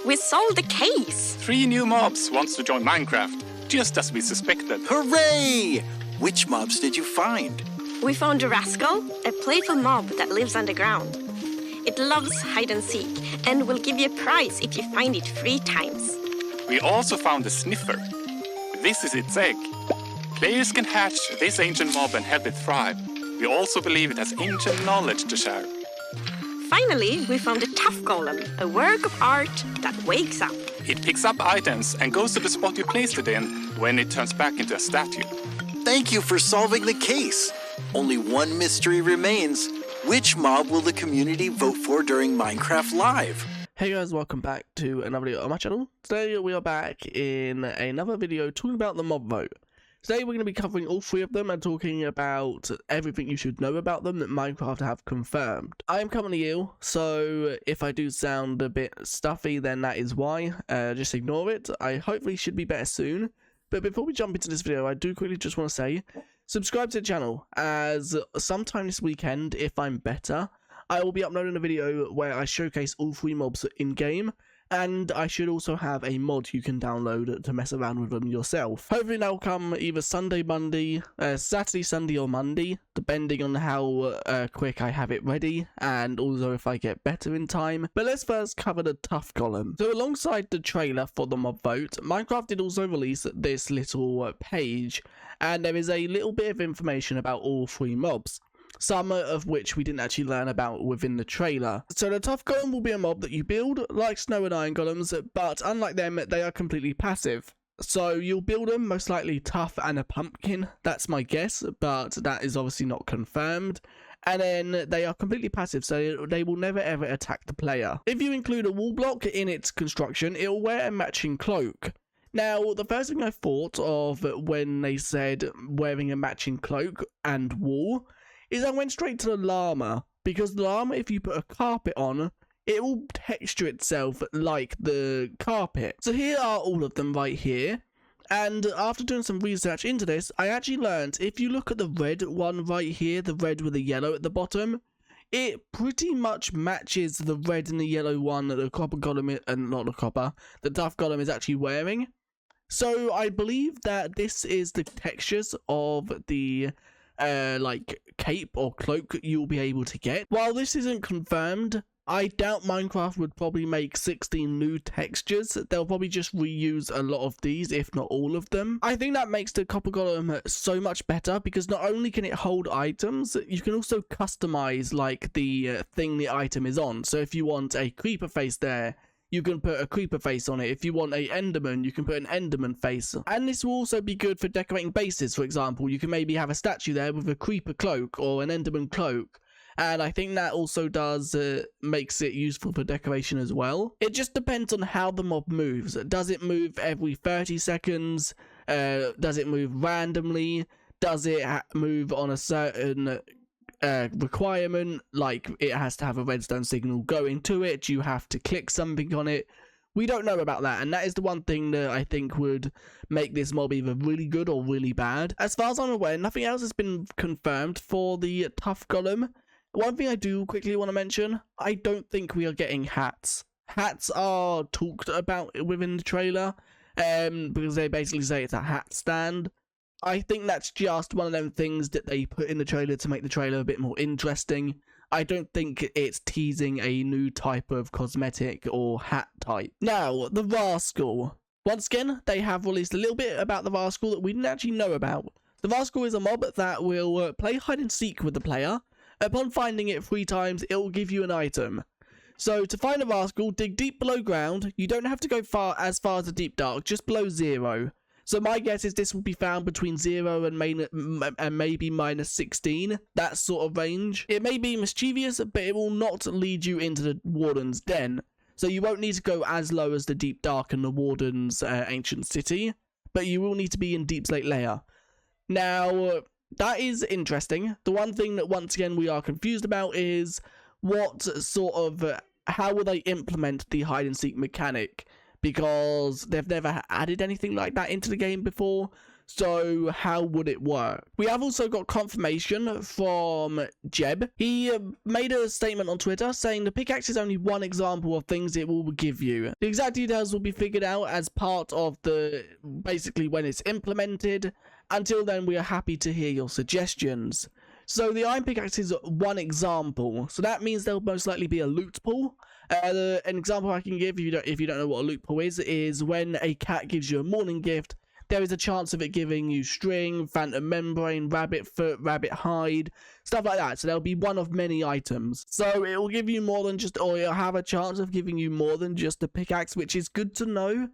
We solved the case! 3 new mobs wants to join Minecraft, just as we suspected. Hooray! Which mobs did you find? We found a rascal, a playful mob that lives underground. It loves hide and seek and will give you a prize if you find it 3 times. We also found a sniffer. This is its egg. Players can hatch this ancient mob and help it thrive. We also believe it has ancient knowledge to share. Finally, we found a tough golem, a work of art that wakes up. It picks up items and goes to the spot you placed it in when it turns back into a statue. Thank you for solving the case. Only one mystery remains. Which mob will the community vote for during Minecraft Live? Hey guys, welcome back to another video on my channel. Today we are back in another video talking about the mob vote. Today we're going to be covering all 3 of them and talking about everything you should know about them that Minecraft have confirmed. I am currently ill, so if I do sound a bit stuffy, then that is why. Just ignore it. I hopefully should be better soon. But before we jump into this video, I do quickly just want to say, subscribe to the channel, as sometime this weekend, if I'm better, I will be uploading a video where I showcase all 3 mobs in-game, and I should also have a mod you can download to mess around with them yourself. Hopefully that will come either Saturday, Sunday or Monday, depending on how quick I have it ready, and also if I get better in time. But let's first cover the tough golem. So alongside the trailer for the mob vote, Minecraft did also release this little page, and there is a little bit of information about all 3 mobs. Some of which we didn't actually learn about within the trailer. So the tough golem will be a mob that you build, like snow and iron golems, but unlike them, they are completely passive. So you'll build them, most likely tough and a pumpkin, that's my guess, but that is obviously not confirmed. And then they are completely passive, so they will never ever attack the player. If you include a wall block in its construction, it will wear a matching cloak. Now, the first thing I thought of when they said wearing a matching cloak and wall is I went straight to the llama, because the llama, if you put a carpet on, it will texture itself like the carpet. So here are all of them right here, and after doing some research into this, I actually learned if you look at the red one right here, the red with the yellow at the bottom, it pretty much matches the red and the yellow one that the copper golem, and not the copper, the tough golem is actually wearing. So I believe that this is the textures of the like cape or cloak you'll be able to get. While this isn't confirmed, I doubt Minecraft would probably make 16 new textures. They'll probably just reuse a lot of these, if not all of them. I think that makes the copper golem so much better, because not only can it hold items, you can also customize like the thing the item is on. So if you want a creeper face there, you can put a creeper face on it. If you want a enderman, you can put an enderman face. And this will also be good for decorating bases, for example. You can maybe have a statue there with a creeper cloak or an enderman cloak. And I think that also does makes it useful for decoration as well. It just depends on how the mob moves. Does it move every 30 seconds? Does it move randomly? Does it move on a certain requirement, like it has to have a redstone signal going to it, you have to click something on it? We don't know about that, and that is the one thing that I think would make this mob either really good or really bad. As far as I'm aware, nothing else has been confirmed for the tough golem. One thing I do quickly want to mention, I don't think we are getting hats. Hats are talked about within the trailer, because they basically say it's a hat stand. I think that's just one of them things that they put in the trailer to make the trailer a bit more interesting. I don't think it's teasing a new type of cosmetic or hat type. Now, the rascal. Once again, they have released a little bit about the rascal that we didn't actually know about. The rascal is a mob that will play hide and seek with the player. Upon finding it 3 times, it will give you an item. So to find a rascal, dig deep below ground. You don't have to go as far as the deep dark, just below 0. So my guess is this will be found between 0 and maybe minus 16, that sort of range. It may be mischievous, but it will not lead you into the warden's den. So you won't need to go as low as the deep dark and the warden's ancient city, but you will need to be in deep slate layer. Now, that is interesting. The one thing that once again we are confused about is what sort of, how will they implement the hide and seek mechanic? Because they've never added anything like that into the game before. So how would it work? We have also got confirmation from Jeb. He made a statement on Twitter saying the pickaxe is only one example of things it will give you. The exact details will be figured out as part of basically when it's implemented. Until then, we are happy to hear your suggestions. So the iron pickaxe is one example. So that means there'll most likely be a loot pool. An example I can give if you don't know what a loot pool is when a cat gives you a morning gift, there is a chance of it giving you string, phantom membrane, rabbit foot, rabbit hide, stuff like that. So there'll be one of many items. So it will give you more than just, or it'll have a chance of giving you more than just a pickaxe, which is good to know.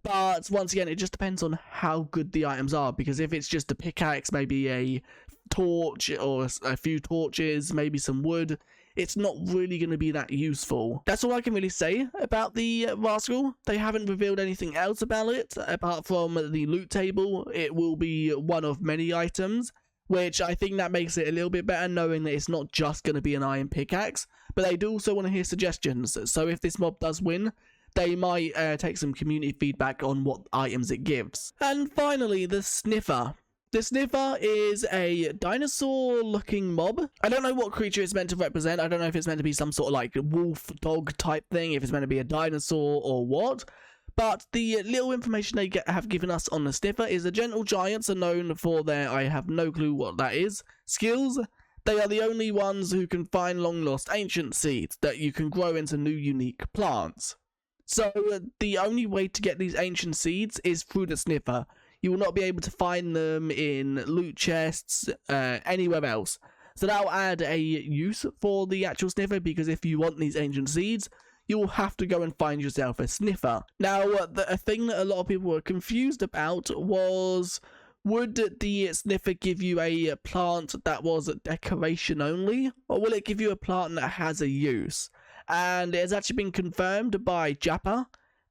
But once again, it just depends on how good the items are. Because if it's just a pickaxe, maybe a torch or a few torches, maybe some wood, it's not really going to be that useful. That's all I can really say about the rascal. They haven't revealed anything else about it, apart from the loot table. It will be one of many items, which I think that makes it a little bit better, knowing that it's not just going to be an iron pickaxe, but they do also want to hear suggestions. So if this mob does win, they might take some community feedback on what items it gives. And finally, the sniffer. The sniffer is a dinosaur-looking mob. I don't know what creature it's meant to represent. I don't know if it's meant to be some sort of like wolf, dog type thing, if it's meant to be a dinosaur or what. But the little information they have given us on the sniffer is the gentle giants are known for their, I have no clue what that is, skills. They are the only ones who can find long-lost ancient seeds that you can grow into new unique plants. So the only way to get these ancient seeds is through the sniffer. You will not be able to find them in loot chests, anywhere else. So that'll add a use for the actual sniffer, because if you want these ancient seeds, you will have to go and find yourself a sniffer. Now, a thing that a lot of people were confused about was, would the sniffer give you a plant that was decoration only, or will it give you a plant that has a use? And it has actually been confirmed by Jappa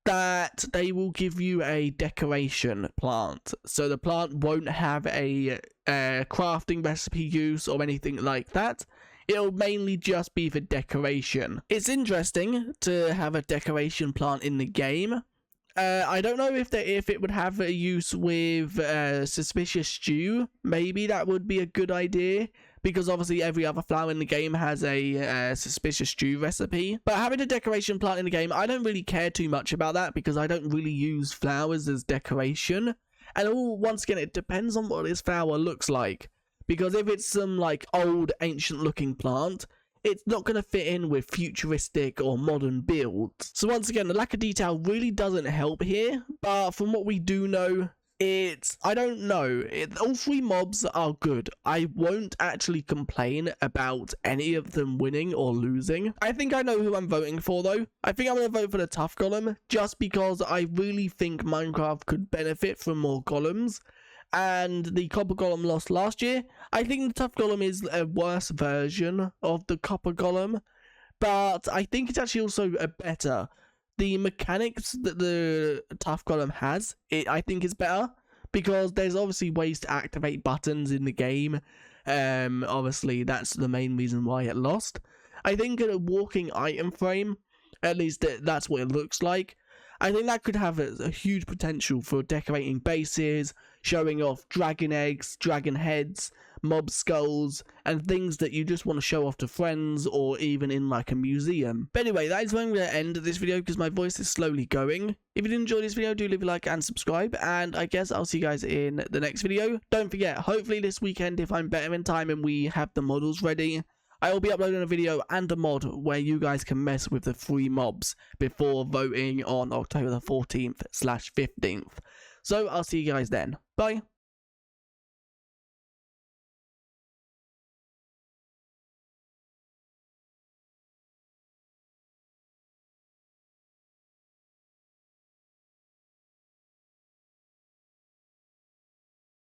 that they will give you a decoration plant. So the plant won't have a crafting recipe use or anything like that. It'll mainly just be for decoration. It's interesting to have a decoration plant in the game. I don't know if it would have a use with suspicious stew. Maybe that would be a good idea, because obviously every other flower in the game has a suspicious stew recipe. But having a decoration plant in the game, I don't really care too much about that, because I don't really use flowers as decoration. And once again, it depends on what this flower looks like. Because if it's some like old ancient looking plant, it's not going to fit in with futuristic or modern builds. So once again, the lack of detail really doesn't help here. But from what we do know, I don't know. All three mobs are good. I won't actually complain about any of them winning or losing. I think I know who I'm voting for though. I think I'm going to vote for the tough golem, just because I really think Minecraft could benefit from more golems. And the copper golem lost last year. I think the tough golem is a worse version of the copper golem, but I think it's actually also a better. The mechanics that the tough golem has, I think is better, because there's obviously ways to activate buttons in the game. Obviously that's the main reason why it lost. I think a walking item frame, at least that's what it looks like, I think that could have a huge potential for decorating bases, showing off dragon eggs, dragon heads, mob skulls, and things that you just want to show off to friends or even in like a museum. But anyway, that is where I'm going to end this video, because my voice is slowly going. If you did enjoy this video, do leave a like and subscribe, and I guess I'll see you guys in the next video. Don't forget, hopefully this weekend, if I'm better in time and we have the models ready, I will be uploading a video and a mod where you guys can mess with the free mobs before voting on October the 14th/15th. So I'll see you guys then. Bye.